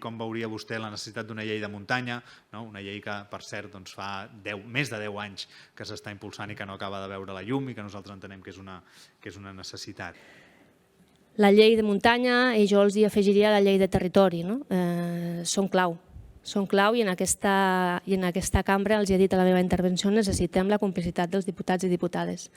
com veuria vostè la necessitat d'una llei de muntanya, una llei que, per cert, fa més de 10 anys que s'està impulsant i que no acaba de veure la llum i que nosaltres entenem que és una necessitat. La llei de muntanya, i jo els hi afegiria la llei de territori, són clau. Són clau i en aquesta cambra, els he dit a la meva intervenció, necessitem la complicitat dels diputats i diputades.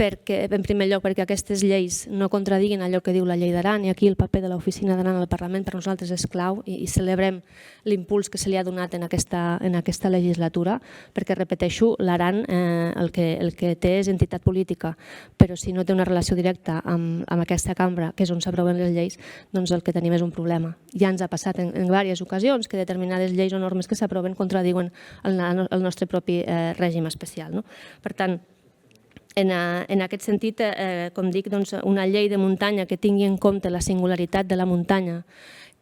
En primer lloc, perquè aquestes lleis no contradiguin allò que diu la llei d'Aran, i aquí el paper de l'Oficina d'Aran al Parlament per nosaltres és clau i celebrem l'impuls que se li ha donat en aquesta legislatura, perquè, repeteixo, l'Aran el que té és entitat política, però si no té una relació directa amb aquesta cambra, que és on s'aproven les lleis, doncs el que tenim és un problema. Ja ens ha passat en diverses ocasions que determinades lleis o normes que s'aproven contradiuen el nostre propi règim especial. Per tant, en aquest sentit, com dic, una llei de muntanya que tingui en compte la singularitat de la muntanya,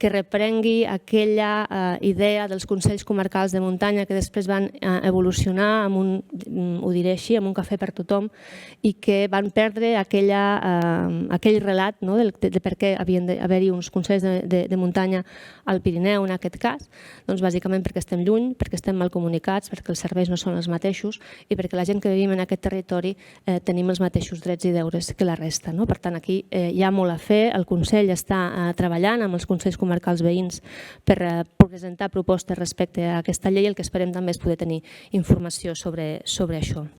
que reprengui aquella idea dels Consells Comarcals de Muntanya que després van evolucionar, ho diré així, amb un cafè per tothom, i que van perdre aquell relat de per què havien d'haver-hi uns Consells de Muntanya al Pirineu, en aquest cas, doncs bàsicament perquè estem lluny, perquè estem mal comunicats, perquè els serveis no són els mateixos i perquè la gent que vivim en aquest territori tenim els mateixos drets i deures que la resta. Per tant, aquí hi ha molt a fer, el Consell està treballant amb els Consells Comarcals veïns per presentar propostes respecte a aquesta llei, el que esperem també és poder tenir informació sobre això.